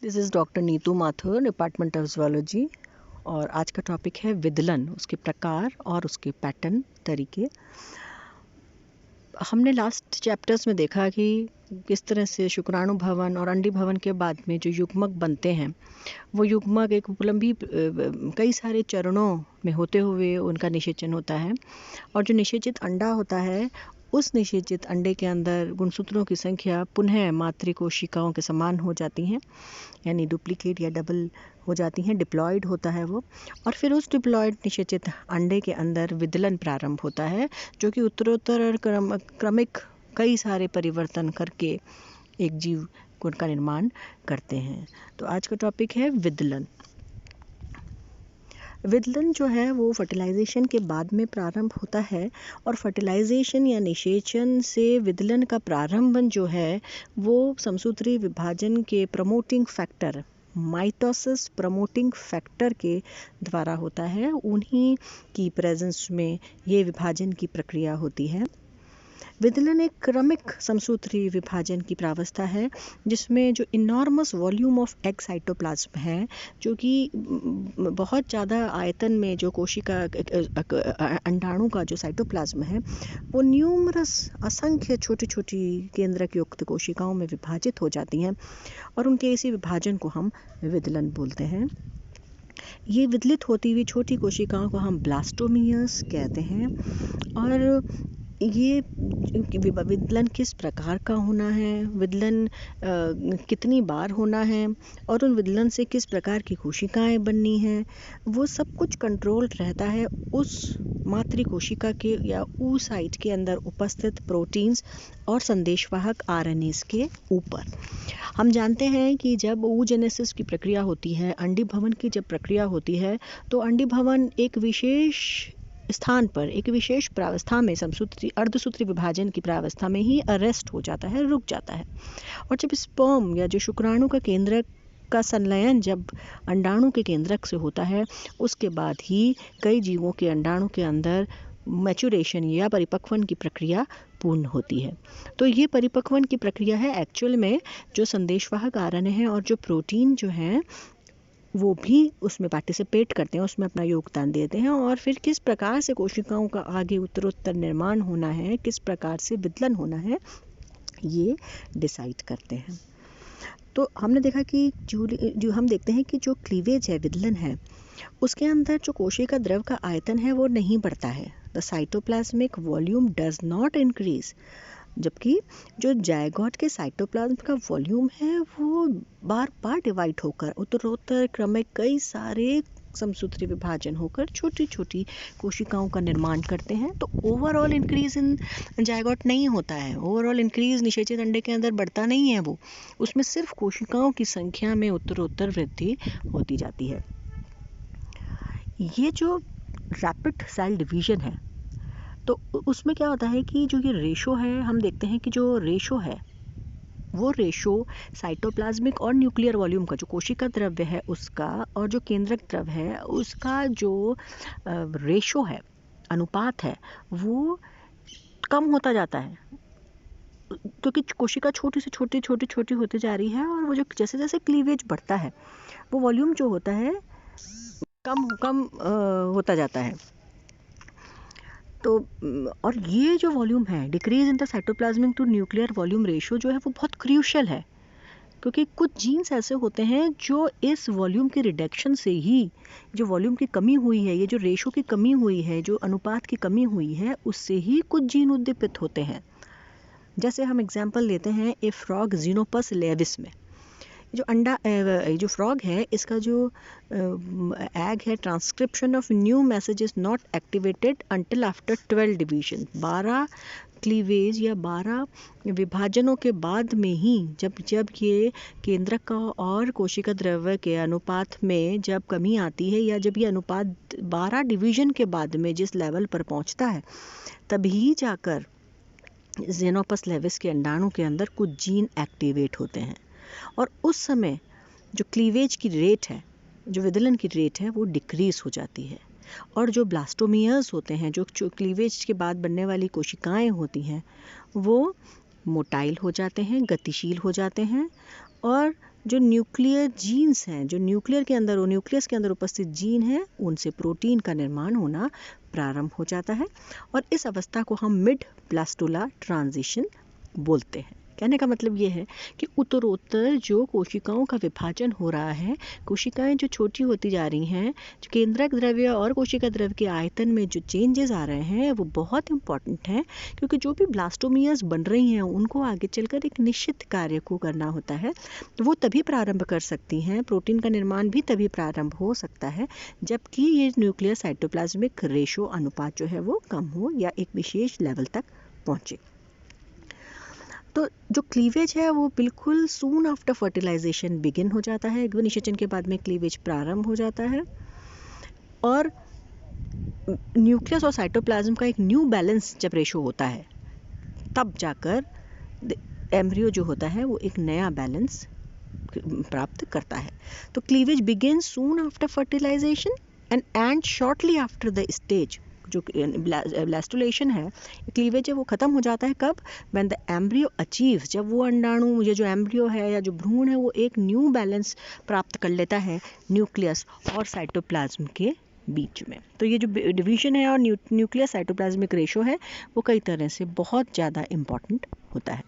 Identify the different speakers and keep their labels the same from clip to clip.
Speaker 1: This is doctor Neetu Mathur, department of zoology. और आज का टॉपिक है विदलन, उसके प्रकार और उसके पैटर्न तरीके। हमने लास्ट चैप्टर्स में देखा कि किस तरह से शुक्राणु भवन और अंडी भवन के बाद में जो युग्मक बनते हैं वो युग्मक एक उपलम्बी कई सारे चरणों में होते हुए उनका निषेचन होता है। और जो निषेचित अंडा होता है उस निषेचित अंडे के अंदर गुणसूत्रों की संख्या पुनः मातृ कोशिकाओं के समान हो जाती हैं, यानी डुप्लीकेट या डबल हो जाती हैं, डिप्लॉयड होता है वो। और फिर उस डिप्लॉयड निषेचित अंडे के अंदर विदलन प्रारंभ होता है, जो कि उत्तरोत्तर और क्रमिक कई सारे परिवर्तन करके एक जीव का निर्माण करते हैं। तो आज का टॉपिक है विदलन। विदलन जो है वो फर्टिलाइजेशन के बाद में प्रारंभ होता है, और फर्टिलाइजेशन या निषेचन से विदलन का प्रारंभ जो है वो समसूत्री विभाजन के promoting factor, mitosis promoting factor के द्वारा होता है। उन्हीं की प्रेजेंस में ये विभाजन की प्रक्रिया होती है। विदलन एक क्रमिक समसूत्री विभाजन की प्रावस्था है जिसमें जो enormous volume of egg cytoplasm है, जो कि बहुत ज़्यादा आयतन में जो कोशिका अंडाणु का जो साइटोप्लाज्म है वो न्यूमरस असंख्य छोटी छोटी केंद्रक युक्त कोशिकाओं में विभाजित हो जाती हैं, और उनके इसी विभाजन को हम विदलन बोलते हैं। ये विदलित होती हुई छोटी कोशिकाओं को हम ब्लास्टोमियर्स कहते हैं। और ये विदलन किस प्रकार का होना है, विदलन कितनी बार होना है, और उन विदलन से किस प्रकार की कोशिकाएं बननी हैं, वो सब कुछ कंट्रोल रहता है उस मातृ कोशिका के या oocyte के अंदर उपस्थित प्रोटीन्स और संदेशवाहक आरएनएस के ऊपर। हम जानते हैं कि जब oogenesis की प्रक्रिया होती है, अंडी भवन की जब प्रक्रिया होती है, तो अंडी भवन एक विशेष स्थान पर, एक विशेष प्रावस्था में, समसूत्री अर्धसूत्री विभाजन की प्रावस्था में ही अरेस्ट हो जाता है, रुक जाता है। और जब स्पर्म या जो शुक्राणु का केंद्रक का संलयन जब अंडाणु के केंद्रक से होता है, उसके बाद ही कई जीवों के अंडाणु के अंदर मैच्योरेशन या परिपक्वन की प्रक्रिया पूर्ण होती है। तो ये परिपक्वन की प्रक्रिया है एक्चुअल में जो संदेशवाहक आरएनए है और जो प्रोटीन जो है वो भी उसमें पार्टिसिपेट करते हैं, उसमें अपना योगदान देते हैं। और फिर किस प्रकार से कोशिकाओं का आगे उत्तरोत्तर निर्माण होना है, किस प्रकार से विदलन होना है, ये डिसाइड करते हैं। तो हमने देखा कि जो हम देखते हैं कि जो क्लीवेज है, विदलन है, उसके अंदर जो कोशिका द्रव का आयतन है वो नहीं बढ़ता है। The cytoplasmic volume does not increase, जबकि जो जायगोट के साइटोप्लाज्म का वॉल्यूम है वो बार बार डिवाइड होकर उत्तरोत्तर क्रमिक कई सारे समसूत्री विभाजन होकर छोटी छोटी कोशिकाओं का निर्माण करते हैं। तो ओवरऑल इंक्रीज इन जायगोट नहीं होता है, ओवरऑल इंक्रीज निषेचित अंडे के अंदर बढ़ता नहीं है, वो उसमें सिर्फ कोशिकाओं की संख्या में उत्तरोत्तर वृद्धि होती जाती है। ये जो रैपिड सेल डिवीजन है, तो उसमें क्या होता है कि जो ये रेशो है, हम देखते हैं कि जो रेशो है वो रेशो साइटोप्लाज्मिक और न्यूक्लियर वॉल्यूम का, जो कोशिका द्रव्य है उसका और जो केंद्रक द्रव्य है उसका जो रेशो है, अनुपात है, वो कम होता जाता है, क्योंकि कोशिका छोटी से छोटी छोटी छोटी होती जा रही है। और वो जो जैसे जैसे क्लीवेज बढ़ता है वो वॉल्यूम जो होता है कम कम होता जाता है। तो और ये जो वॉल्यूम है, decrease in the cytoplasmic to nuclear volume ratio, जो है वो बहुत क्रूशियल है, क्योंकि कुछ जीन्स ऐसे होते हैं जो इस वॉल्यूम के रिडक्शन से ही, जो वॉल्यूम की कमी हुई है, ये जो रेशो की कमी हुई है, जो अनुपात की कमी हुई है, उससे ही कुछ जीन उद्दीपित होते हैं। जैसे हम एग्जाम्पल लेते हैं ए फ्रॉग ज़ीनोपस लेविस में। जो अंडा, जो फ्रॉग है, इसका जो एग है, transcription of new message is not activated until after 12 division. 12 cleavage या 12 विभाजनों के बाद में ही, जब ये केंद्रक का और कोशिका द्रव्य के अनुपात में जब कमी आती है, या जब ये अनुपात 12 डिवीजन के बाद में जिस लेवल पर पहुंचता है, तभी जाकर ज़ीनोपस लेविस के अंडाणु के अंदर कुछ जीन एक्टिवेट होते हैं। और उस समय जो क्लीवेज की रेट है, जो विदलन की रेट है, वो डिक्रीज हो जाती है। और जो ब्लास्टोमियर्स होते हैं, जो क्लीवेज के बाद बनने वाली कोशिकाएं होती हैं, वो मोटाइल हो जाते हैं, गतिशील हो जाते हैं, और जो न्यूक्लियर जीन्स हैं, जो न्यूक्लियस के अंदर उपस्थित जीन हैं, उनसे प्रोटीन का निर्माण होना प्रारंभ हो जाता है और इस अवस्था को हम मिड ब्लास्टुला ट्रांजिशन बोलते हैं। कहने का मतलब ये है कि उत्तरोत्तर जो कोशिकाओं का विभाजन हो रहा है, कोशिकाएं जो छोटी होती जा रही हैं, जो केंद्रक द्रव्य और कोशिका द्रव्य के आयतन में जो चेंजेस आ रहे हैं वो बहुत इंपॉर्टेंट हैं, क्योंकि जो भी ब्लास्टोमियास बन रही हैं उनको आगे चलकर एक निश्चित कार्य को करना होता है, तो वो तभी प्रारंभ कर सकती हैं, प्रोटीन का निर्माण भी तभी प्रारंभ हो सकता है जबकि ये न्यूक्लियर साइटोप्लाज्मिक रेशो अनुपात जो है वो कम हो या एक विशेष लेवल तक पहुँचे। तो जो क्लीवेज है वो बिल्कुल सून आफ्टर फर्टिलाइजेशन बिगिन हो जाता है, निषेचन के बाद में क्लीवेज प्रारंभ हो जाता है और न्यूक्लियस और साइटोप्लाज्म का एक न्यू बैलेंस जब रेशो होता है तब जाकर एम्ब्रियो जो होता है वो एक नया बैलेंस प्राप्त करता है। तो cleavage begin soon after fertilization and shortly after the stage, जो ब्लास्टुलेशन है, क्लीवेज है वो खत्म हो जाता है कब? व्हेन द एम्ब्रियो अचीव्स, जब वो अंडाणु, ये जो एम्ब्रियो है या जो भ्रूण है वो एक न्यू बैलेंस प्राप्त कर लेता है न्यूक्लियस और साइटोप्लाज्म के बीच में। तो ये जो डिवीजन है और न्यूक्लियस साइटोप्लाज्मिक रेशो है वो कई तरह से बहुत ज़्यादा इम्पॉर्टेंट होता है।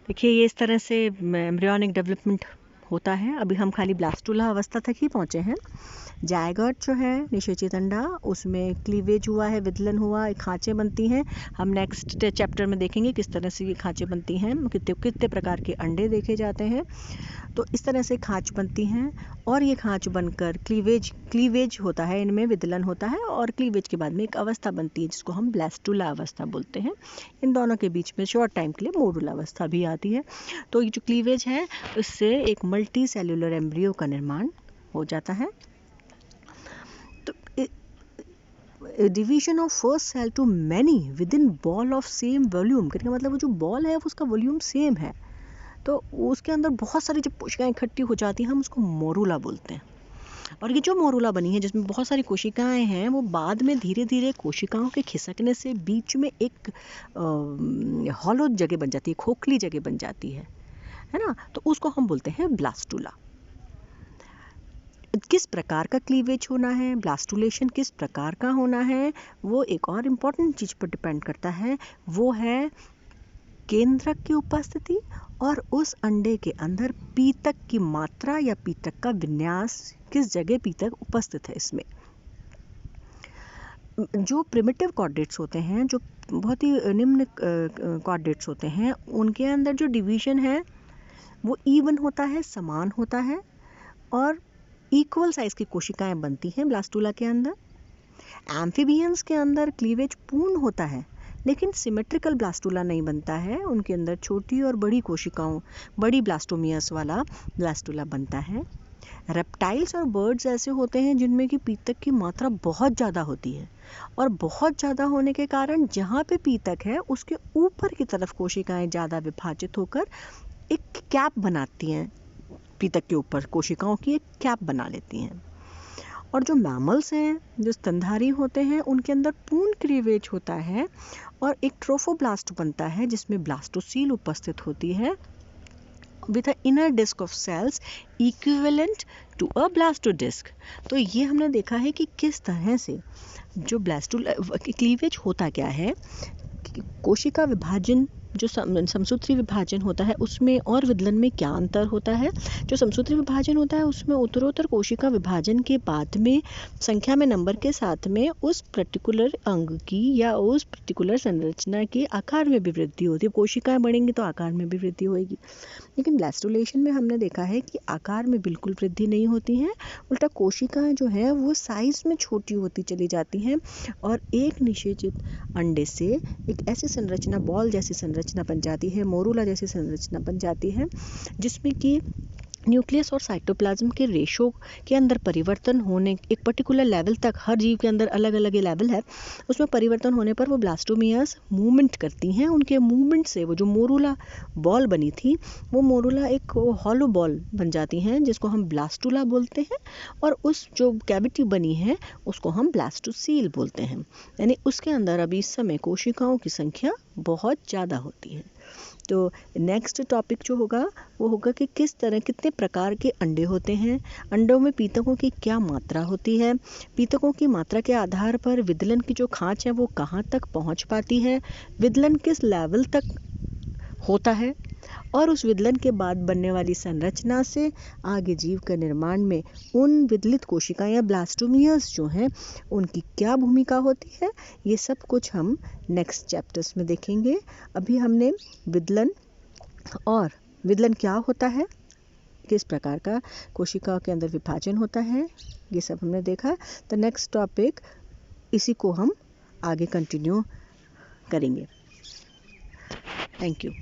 Speaker 1: देखिए ये इस तरह से एम्ब्रियोनिक डेवलपमेंट होता है। अभी हम खाली ब्लास्टुला अवस्था तक ही पहुँचे हैं। जायगोट जो है निषेचित अंडा, उसमें क्लीवेज हुआ है, विदलन हुआ, एक खांचे बनती हैं। हम नेक्स्ट चैप्टर में देखेंगे किस तरह से ये खांचे बनती हैं, कितने प्रकार के अंडे देखे जाते हैं। तो इस तरह से खांच बनती हैं और ये खांच बनकर क्लीवेज होता है, इनमें विदलन होता है और क्लीवेज के बाद में एक अवस्था बनती है जिसको हम ब्लास्टुला अवस्था बोलते हैं। इन दोनों के बीच में शॉर्ट टाइम के लिए मोडुला अवस्था भी आती है। तो ये जो क्लीवेज है उससे एक मल्टी सेल्यूलर एम्ब्रियो का निर्माण हो जाता है। Division of first cell to many within ball of same volume, कहने का मतलब वो जो बॉल है वो उसका वॉल्यूम सेम है, तो उसके अंदर बहुत सारी जब कोशिकाएं इकट्ठी हो जाती हैं हम उसको मोरुला बोलते हैं। और ये जो मोरुला बनी है जिसमें बहुत सारी कोशिकाएं हैं वो बाद में धीरे धीरे कोशिकाओं के खिसकने से बीच में एक हॉलो जगह बन जाती है, खोखली जगह बन जाती है ना, तो उसको हम बोलते हैं ब्लास्टुला। किस प्रकार का क्लीवेज होना है, ब्लास्टुलेशन किस प्रकार का होना है, वो एक और इम्पॉर्टेंट चीज़ पर डिपेंड करता है, वो है केंद्रक की उपस्थिति और उस अंडे के अंदर पीतक की मात्रा या पीतक का विन्यास, किस जगह पीतक उपस्थित है। इसमें जो प्रिमिटिव कॉर्डेट्स होते हैं, जो बहुत ही निम्न कॉर्डेट्स होते हैं, उनके अंदर जो डिवीजन है वो इवन होता है, समान होता है और इक्वल साइज की कोशिकाएं बनती हैं ब्लास्टुला के अंदर। एम्फीबियंस के अंदर क्लीवेज पूर्ण होता है लेकिन सिमेट्रिकल ब्लास्टुला नहीं बनता है, उनके अंदर छोटी और बड़ी कोशिकाओं, बड़ी ब्लास्टोमियस वाला ब्लास्टुला बनता है। रेप्टाइल्स और बर्ड्स ऐसे होते हैं जिनमें कि पीतक की मात्रा बहुत ज़्यादा होती है और बहुत ज़्यादा होने के कारण जहाँ पे पीतक है उसके ऊपर की तरफ कोशिकाएं ज़्यादा विभाजित होकर एक कैप बनाती हैं, पीतक के ऊपर कोशिकाओं की एक कैप बना लेती हैं। और जो मैमल्स हैं, जो स्तनधारी होते हैं, उनके अंदर पूर्ण क्लीवेज होता है और एक ट्रोफोब्लास्ट बनता है जिसमें ब्लास्टोसील उपस्थित होती है with an inner disk of cells equivalent to a blastodisk। तो ये हमने देखा है कि किस तरह से जो क्लीवेज होता क्या है, कोशिका विभाजन, जो समसूत्री विभाजन होता है उसमें और विदलन में क्या अंतर होता है। जो समसूत्री विभाजन होता है उसमें उत्तरोत्तर कोशिका विभाजन के बाद में संख्या में नंबर के साथ में उस पर्टिकुलर अंग की या उस पर्टिकुलर संरचना के आकार में भी वृद्धि होती है। कोशिकाएं बढ़ेंगी तो आकार में भी वृद्धि होगी, लेकिन ब्लास्टुलेशन में हमने देखा है कि आकार में बिल्कुल वृद्धि नहीं होती है, उल्टा कोशिकाएं जो है वो साइज में छोटी होती चली जाती हैं और एक निषेचित अंडे से एक ऐसी संरचना, बॉल जैसी संरचना बन जाती है, मोरुला जैसी संरचना बन जाती है जिसमें कि न्यूक्लियस और साइटोप्लाज्म के रेशो के अंदर परिवर्तन होने, एक पर्टिकुलर लेवल तक, हर जीव के अंदर अलग अलग ये लेवल है, उसमें परिवर्तन होने पर वो ब्लास्टोमियास मूवमेंट करती हैं। उनके मूवमेंट से वो जो मोरुला बॉल बनी थी वो मोरुला एक हॉलो बॉल बन जाती हैं जिसको हम ब्लास्टुला बोलते हैं और उस जो कैविटी बनी है उसको हम ब्लास्टोसील बोलते हैं। यानी उसके अंदर अभी इस समय कोशिकाओं की संख्या बहुत ज़्यादा होती है। तो नेक्स्ट टॉपिक जो होगा वो होगा कि कितने प्रकार के अंडे होते हैं, अंडों में पीतकों की क्या मात्रा होती है, पीतकों की मात्रा के आधार पर विदलन की जो खांच है वो कहाँ तक पहुँच पाती है, विदलन किस लेवल तक होता है, और उस विदलन के बाद बनने वाली संरचना से आगे जीव का निर्माण में उन विदलित कोशिकाएं या ब्लास्टोमियर्स जो हैं उनकी क्या भूमिका होती है, ये सब कुछ हम नेक्स्ट चैप्टर्स में देखेंगे। अभी हमने विदलन और विदलन क्या होता है, किस प्रकार का कोशिका के अंदर विभाजन होता है, ये सब हमने देखा। तो नेक्स्ट टॉपिक इसी को हम आगे कंटिन्यू करेंगे। Thank you.